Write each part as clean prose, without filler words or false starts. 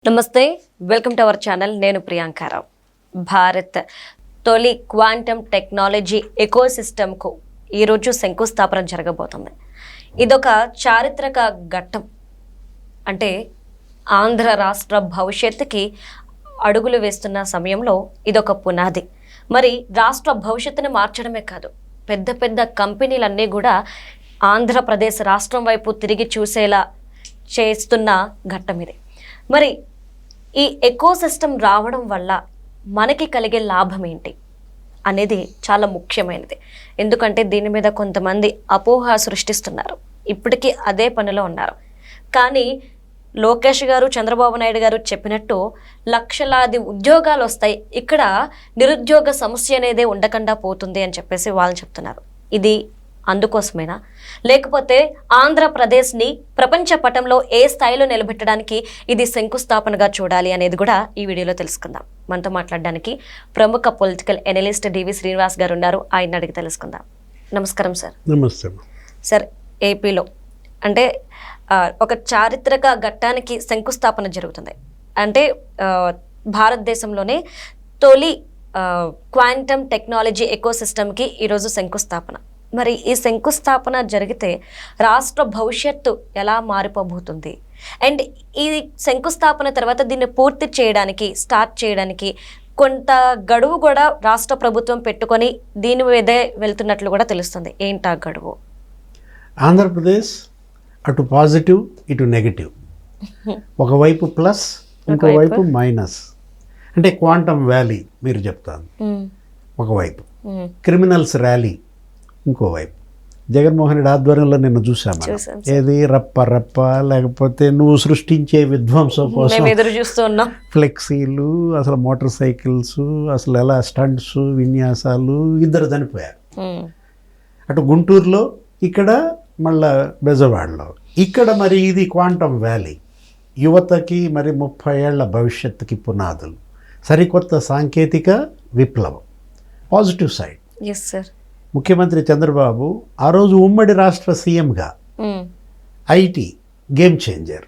నమస్తే, welcome to our channel. నేను ప్రియాంకారావు. భారత్ తొలి క్వాంటమ్ టెక్నాలజీ ఎకోసిస్టమ్కు ఈరోజు శంకుస్థాపన జరగబోతుంది. ఇదొక చారిత్రక ఘట్టం. అంటే ఆంధ్ర రాష్ట్ర భవిష్యత్తుకి అడుగులు వేస్తున్న సమయంలో ఇదొక పునాది. మరి రాష్ట్ర భవిష్యత్తుని మార్చడమే కాదు, పెద్ద పెద్ద కంపెనీలన్నీ కూడా ఆంధ్రప్రదేశ్ రాష్ట్రం వైపు తిరిగి చూసేలా చేస్తున్న ఘట్టం ఇది. మరి ఈ ఎకోసిస్టమ్ రావడం వల్ల మనకి కలిగే లాభం ఏంటి అనేది చాలా ముఖ్యమైనది. ఎందుకంటే దీని మీద కొంతమంది అపోహ సృష్టిస్తున్నారు, ఇప్పటికీ అదే పనిలో ఉన్నారు. కానీ లోకేష్ గారు, చంద్రబాబు నాయుడు గారు చెప్పినట్టు లక్షలాది ఉద్యోగాలు వస్తాయి, ఇక్కడ నిరుద్యోగ సమస్య అనేది ఉండకుండా పోతుంది అని చెప్పేసి వాళ్ళు చెప్తున్నారు. ఇది అందుకోసమేనా, లేకపోతే ఆంధ్రప్రదేశ్ని ప్రపంచ పటంలో ఏ స్థాయిలో నిలబెట్టడానికి ఇది శంకుస్థాపనగా చూడాలి అనేది కూడా ఈ వీడియోలో తెలుసుకుందాం. మనతో మాట్లాడడానికి ప్రముఖ పొలిటికల్ ఎనలిస్ట్ డివి శ్రీనివాస్ గారు ఉన్నారు. ఆయన అడిగి తెలుసుకుందాం. నమస్కారం సార్. నమస్తే సార్. ఏపీలో అంటే ఒక చారిత్రక ఘట్టానికి శంకుస్థాపన జరుగుతుంది. అంటే భారతదేశంలోనే తొలి క్వాంటమ్ టెక్నాలజీ ఎకోసిస్టమ్కి ఈరోజు శంకుస్థాపన. మరి ఈ శంకుస్థాపన జరిగితే రాష్ట్ర భవిష్యత్తు ఎలా మారిపోబోతుంది, అండ్ ఈ శంకుస్థాపన తర్వాత దీన్ని పూర్తి చేయడానికి, స్టార్ట్ చేయడానికి కొంత గడువు కూడా రాష్ట్ర ప్రభుత్వం పెట్టుకొని దీని మీదే వెళ్తున్నట్లు కూడా తెలుస్తుంది. ఏంటా గడువు? ఆంధ్రప్రదేశ్ అటు పాజిటివ్ ఇటు నెగిటివ్, ఒకవైపు ప్లస్ ఇంకోవైపు మైనస్. అంటే క్వాంటమ్ వ్యాలీ మీరు చెప్తాను ఒకవైపు, క్రిమినల్స్ ర్యాలీ ఇంకోవైపు. జగన్మోహన్ రెడ్డి ఆధ్వర్యంలో నిన్న చూసాము, ఏది రప్ప రప్ప, లేకపోతే నువ్వు సృష్టించే విధ్వంసం కోసం ఎదురు చూస్తున్నాం, ఫ్లెక్సీలు, అసలు మోటార్ సైకిల్స్, అసలు ఎలా స్టంట్స్, విన్యాసాలు, ఇద్దరు చనిపోయారు. అటు గుంటూరులో, ఇక్కడ మళ్ళా బెజవాడలో. ఇక్కడ మరి ఇది క్వాంటమ్ వ్యాలీ, యువతకి మరి 30 ఏళ్ల భవిష్యత్తుకి పునాదులు, సరికొత్త సాంకేతిక విప్లవం. Positive side. Yes sir. ముఖ్యమంత్రి చంద్రబాబు ఆ రోజు ఉమ్మడి రాష్ట్ర సీఎంగా IT game changer,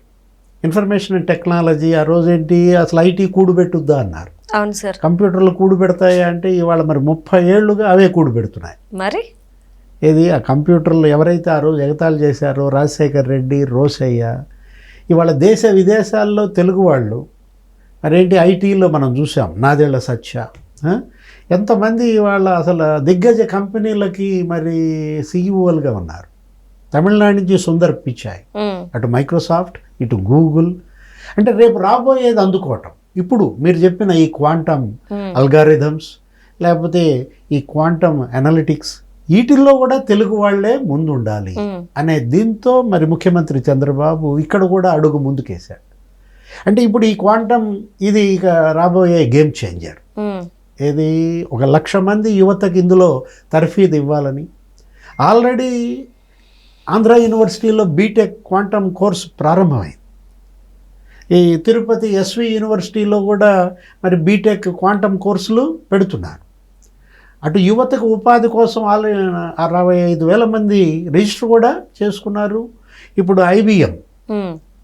information and technology. ఆ రోజు ఏంటి, అసలు ఐటీ కూడుబెట్టుద్దా అన్నారు. అవును సార్. కంప్యూటర్లు కూడుబెడతాయా అంటే ఇవాళ మరి 30 ఏళ్లుగా అవే కూడుబెడుతున్నాయి. మరి ఏది ఆ కంప్యూటర్లు ఎవరైతే ఆ రోజు ఎగతాళి చేశారో, రాజశేఖర్ రెడ్డి, రోసయ్య, ఇవాళ దేశ విదేశాల్లో తెలుగు వాళ్ళు మరేంటి ఐటీలో మనం చూసాం. నాదేళ్ల సత్య, ఎంతమంది ఇవాళ అసలు దిగ్గజ కంపెనీలకి మరి సీఈఓలుగా ఉన్నారు. తమిళనాడు నుంచి సుందర్ పిచాయ్, అటు మైక్రోసాఫ్ట్, ఇటు గూగుల్. అంటే రేపు రాబోయేది అందుకోవటం. ఇప్పుడు మీరు చెప్పిన ఈ క్వాంటమ్ అల్గారిథమ్స్, లేకపోతే ఈ క్వాంటమ్ అనలిటిక్స్, వీటిల్లో కూడా తెలుగు వాళ్లే ముందు ఉండాలి అనే దీంతో మరి ముఖ్యమంత్రి చంద్రబాబు ఇక్కడ కూడా అడుగు ముందుకేశాడు. అంటే ఇప్పుడు ఈ క్వాంటమ్ ఇది ఇక రాబోయే గేమ్ చేంజర్. ఏది 1,00,000 మంది యువతకి ఇందులో తర్ఫీదు ఇవ్వాలని ఆల్రెడీ ఆంధ్ర యూనివర్సిటీలో బీటెక్ క్వాంటమ్ కోర్స్ ప్రారంభమైంది. ఈ తిరుపతి ఎస్వి యూనివర్సిటీలో కూడా మరి బీటెక్ క్వాంటమ్ కోర్సులు పెడుతున్నారు. అటు యువతకు ఉపాధి కోసం 65,000 మంది రిజిస్టర్ కూడా చేసుకున్నారు. ఇప్పుడు ఐబిఎం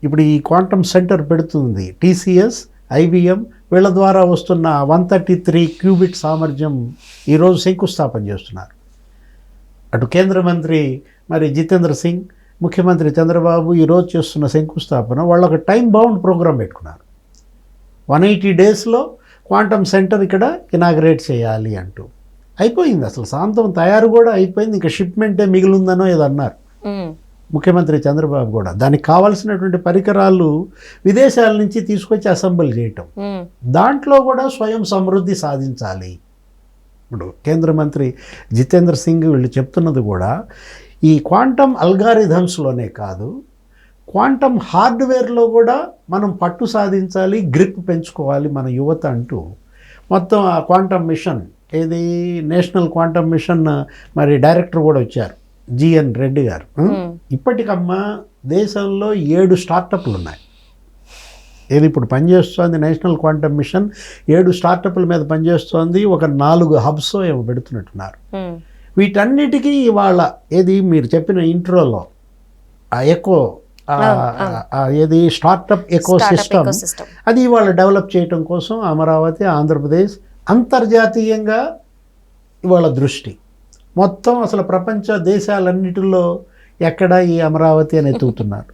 ఇప్పుడు ఈ క్వాంటమ్ సెంటర్ పెడుతుంది. టీసీఎస్, ఐబిఎం వీళ్ళ ద్వారా వస్తున్న 133 క్యూబిట్ సామర్థ్యం ఈరోజు శంకుస్థాపన చేస్తున్నారు. అటు కేంద్ర మంత్రి మరి జితేంద్ర సింగ్, ముఖ్యమంత్రి చంద్రబాబు ఈరోజు చేస్తున్న శంకుస్థాపన. వాళ్ళు ఒక టైం బౌండ్ ప్రోగ్రాం పెట్టుకున్నారు. 180 డేస్లో క్వాంటమ్ సెంటర్ ఇక్కడ ఇనాగ్రేట్ చేయాలి అంటూ. అయిపోయింది, అసలు సాంతం తయారు కూడా అయిపోయింది. ఇంకా షిప్మెంటే మిగిలిందనో ఏదో అన్నారు ముఖ్యమంత్రి చంద్రబాబు కూడా. దానికి కావాల్సినటువంటి పరికరాలు విదేశాల నుంచి తీసుకొచ్చి అసెంబుల్ చేయటం, దాంట్లో కూడా స్వయం సమృద్ధి సాధించాలి. ఇప్పుడు కేంద్ర మంత్రి జితేంద్ర సింగ్ వీళ్ళు చెప్తున్నది కూడా ఈ క్వాంటమ్ అల్గారిథమ్స్లోనే కాదు, క్వాంటమ్ హార్డ్వేర్లో కూడా మనం పట్టు సాధించాలి, గ్రిప్ పెంచుకోవాలి మన యువత అంటూ మొత్తం ఆ క్వాంటమ్ మిషన్, ఏది నేషనల్ క్వాంటమ్ మిషన్ మరి డైరెక్టర్ కూడా వచ్చారు, జిఎన్ రెడ్డి గారు. ఇప్పటికమ్మా దేశంలో 7 స్టార్టప్లు ఉన్నాయి. ఏది ఇప్పుడు పనిచేస్తోంది నేషనల్ క్వాంటమ్ మిషన్, 7 స్టార్టప్ల మీద పనిచేస్తోంది. ఒక 4 హబ్స్ ఏమో పెడుతున్నట్టున్నారు. వీటన్నిటికీ ఇవాళ ఏది మీరు చెప్పిన ఇంట్రోలో ఆ ఎకో ఏది స్టార్టప్ ఎకోసిస్టమ్ ecosystem. అది ఇవాళ డెవలప్ చేయటం కోసం అమరావతి ఆంధ్రప్రదేశ్ అంతర్జాతీయంగా ఇవాళ దృష్టి మొత్తం అసలు ప్రపంచ దేశాలన్నిటిలో ఎక్కడ ఈ అమరావతి అని ఎత్తుకుతున్నారు.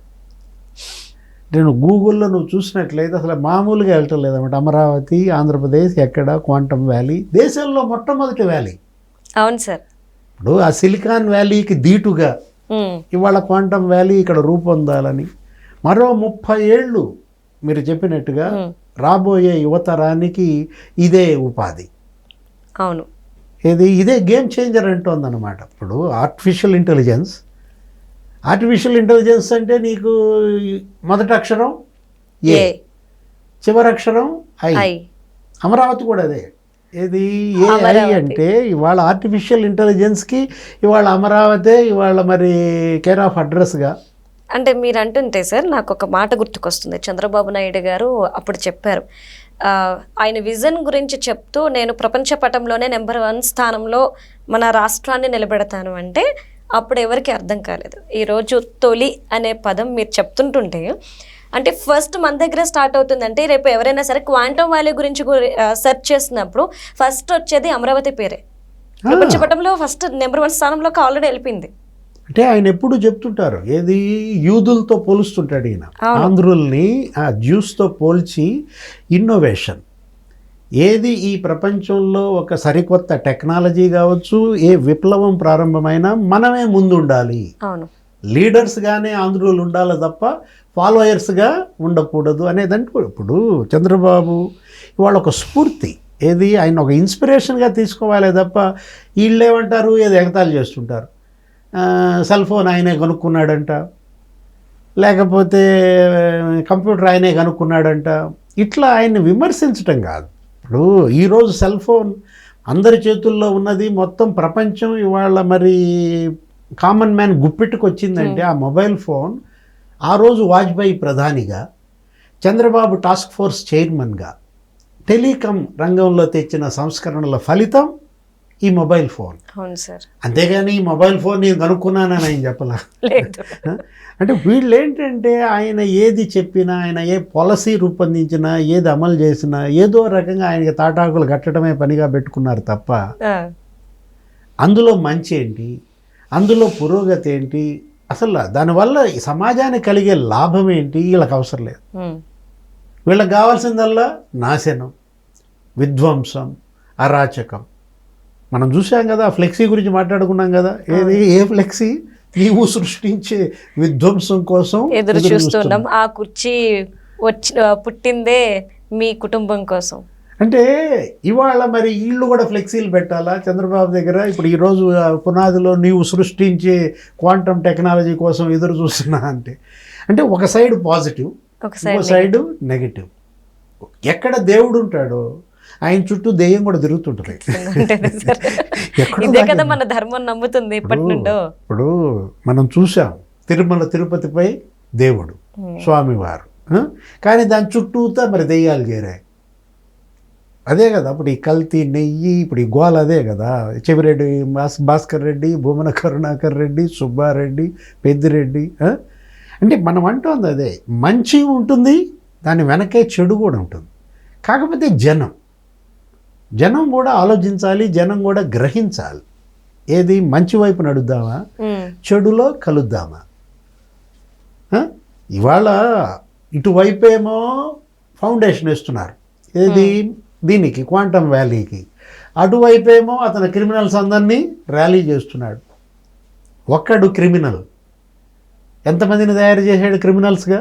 నేను గూగుల్లో నువ్వు చూసినట్లయితే అసలు మామూలుగా వెళ్ళటం లేదన్నమాట. అమరావతి ఆంధ్రప్రదేశ్ ఎక్కడ క్వాంటమ్ వ్యాలీ దేశంలో మొట్టమొదటి వ్యాలీ. అవును సార్. ఇప్పుడు ఆ సిలికాన్ వ్యాలీకి దీటుగా ఇవాళ క్వాంటమ్ వ్యాలీ ఇక్కడ రూపొందాలని మరో 30 ఏళ్ళు మీరు చెప్పినట్టుగా రాబోయే యువతరానికి ఇదే ఉపాధి. అవును, ఇదే గేమ్ చేంజర్ అంటోందన్నమాట. ఇప్పుడు ఆర్టిఫిషియల్ ఇంటెలిజెన్స్ అంటే నీకు మొదటి అక్షరం ఏ, చివరి అక్షరం ఐ. అమరావతి కూడా అదే. ఏఐ అంటే ఇవాళ ఆర్టిఫిషియల్ ఇంటెలిజెన్స్కి ఇవాళ అమరావతి ఇవాళ మరి కేర్ ఆఫ్ అడ్రస్గా. అంటే మీరు అంటుంటే సార్ నాకు ఒక మాట గుర్తుకొస్తుంది. చంద్రబాబు నాయుడు గారు అప్పుడు చెప్పారు, ఆయన విజన్ గురించి చెప్తూ నేను ప్రపంచ పటంలోనే నెంబర్ 1 స్థానంలో మన రాష్ట్రాన్ని నిలబెడతాను అంటే అప్పుడు ఎవరికి అర్థం కాలేదు. ఈరోజు తొలి అనే పదం మీరు చెప్తుంటుంటే అంటే ఫస్ట్ మన దగ్గర స్టార్ట్ అవుతుందంటే రేపు ఎవరైనా సరే క్వాంటమ్ వ్యాలీ గురించి సెర్చ్ చేసినప్పుడు ఫస్ట్ వచ్చేది అమరావతి పేరే. ప్రపంచ పటంలో ఫస్ట్ నెంబర్ 1 స్థానంలోకి ఆల్రెడీ వెళ్ళిపోయింది. అంటే ఆయన ఎప్పుడు చెప్తుంటారు యూదులతో పోలుస్తుంటాడు ఈయన. ఆంధ్రుల్ని ఆ జ్యూస్తో పోల్చి ఇన్నోవేషన్ ఈ ప్రపంచంలో ఒక సరికొత్త టెక్నాలజీ కావచ్చు, ఏ విప్లవం ప్రారంభమైనా మనమే ముందుండాలి. అవును, లీడర్స్గానే ఆంధ్రులు ఉండాలి తప్ప ఫాలోయర్స్గా ఉండకూడదు అనేదంటే ఇప్పుడు చంద్రబాబు ఇవాళ ఒక స్ఫూర్తి ఆయన ఒక ఇన్స్పిరేషన్గా తీసుకోవాలి తప్ప వీళ్ళు ఏమంటారు ఎగతాళి చేస్తుంటారు. సెల్ ఫోన్ ఆయనే కనుక్కున్నాడంట, లేకపోతే కంప్యూటర్ ఆయనే కనుక్కున్నాడంట, ఇట్లా ఆయన్ని విమర్శించటం కాదు. ఇప్పుడు ఈరోజు సెల్ ఫోన్ అందరి చేతుల్లో ఉన్నది, మొత్తం ప్రపంచం ఇవాళ మరి కామన్ మ్యాన్ గుప్పెట్టుకు వచ్చిందంటే ఆ మొబైల్ ఫోన్ ఆ రోజు వాజ్పేయి ప్రధానిగా, చంద్రబాబు టాస్క్ ఫోర్స్ చైర్మన్గా టెలికాం రంగంలో తెచ్చిన సంస్కరణల ఫలితం ఈ మొబైల్ ఫోన్. అవును సార్. అంతేగాని ఈ మొబైల్ ఫోన్ నేను కనుక్కున్నానని ఆయన చెప్పలా. అంటే వీళ్ళు ఏంటంటే ఆయన ఏది చెప్పినా, ఆయన ఏ పాలసీ రూపొందించినా, ఏది అమలు చేసినా ఏదో రకంగా ఆయనకి తాటాకులు కట్టడమే పనిగా పెట్టుకున్నారు తప్ప అందులో మంచి ఏంటి, అందులో పురోగతి ఏంటి, అసలు దానివల్ల సమాజానికి కలిగే లాభం ఏంటి వీళ్ళకి అవసరం లేదు. వీళ్ళకి కావాల్సిందల్లా నాశనం, విధ్వంసం, అరాచకం. మనం చూసాం కదా, ఫ్లెక్సీ గురించి మాట్లాడుకున్నాం కదా. ఏ ఫ్లెక్సీ? నీవు సృష్టించే విధ్వంసం కోసం ఎదురు చూస్తున్నాం. ఆ కుర్చీ పుట్టిందే మీ కుటుంబం కోసం. అంటే ఇవాళ మరి వీళ్ళు కూడా ఫ్లెక్సీలు పెట్టాలా చంద్రబాబు దగ్గర? ఇప్పుడు ఈరోజు పునాదిలో నీవు సృష్టించే క్వాంటమ్ టెక్నాలజీ కోసం ఎదురు చూస్తున్నా అంటే ఒక సైడ్ పాజిటివ్, ఒక సైడ్ నెగిటివ్. ఎక్కడ దేవుడు ఉంటాడో ఆయన చుట్టూ దెయ్యం కూడా తిరుగుతుంటుంది. ఇదే కదా మన ధర్మం నమ్ముతుంది ఇప్పటి నుండో. ఇప్పుడు మనం చూసాం తిరుమల తిరుపతిపై దేవుడు స్వామివారు, కానీ దాని చుట్టూతా మరి దెయ్యాలు చేరాయి. అదే కదా అప్పుడు ఈ కల్తీ నెయ్యి, ఇప్పుడు ఈ గోల అదే కదా. చెవిరెడ్డి భాస్కర్ రెడ్డి, భూమన కరుణాకర్ రెడ్డి, సుబ్బారెడ్డి, పెద్దిరెడ్డి. అంటే మనం అంటోంది అదే, మంచి ఉంటుంది, దాని వెనకే చెడు కూడా ఉంటుంది. కాకపోతే జనం కూడా ఆలోచించాలి, జనం కూడా గ్రహించాలి. మంచి వైపు నడుద్దామా, చెడులో కలుద్దామా? ఇవాళ ఇటువైపేమో ఫౌండేషన్ వేస్తున్నారు దీనికి క్వాంటమ్ వ్యాలీకి, అటువైపేమో అతను క్రిమినల్స్ అందరినీ ర్యాలీ చేస్తున్నాడు. ఒక్కడు క్రిమినల్ ఎంతమందిని తయారు చేశాడు క్రిమినల్స్గా,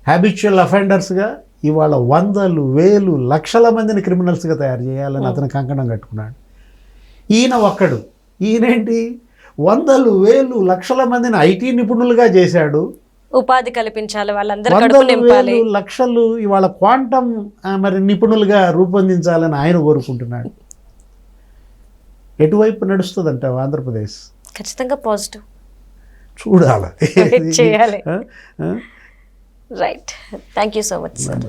హ్యాబిచువల్ అఫెండర్స్గా? ఇవాళ 100,000 లక్షల మందిని క్రిమినల్స్గా తయారు చేయాలని అతను కంకణం కట్టుకున్నాడు. ఈయనేంటి 100,000 లక్షల మందిని ఐటీ నిపుణులుగా చేశాడు. ఉపాధి కల్పించాలి, వాళ్ళందరూ కడుపు నింపాలి. 100,000 లక్షలు ఇవాళ క్వాంటమ్ మరి నిపుణులుగా రూపొందించాలని ఆయన కోరుకుంటున్నాడు. ఎటువైపు నడుస్తుందంటావు ఆంధ్రప్రదేశ్? ఖచ్చితంగా పాజిటివ్ చూడాలి, చేయాలి. Right, thank you so much sir.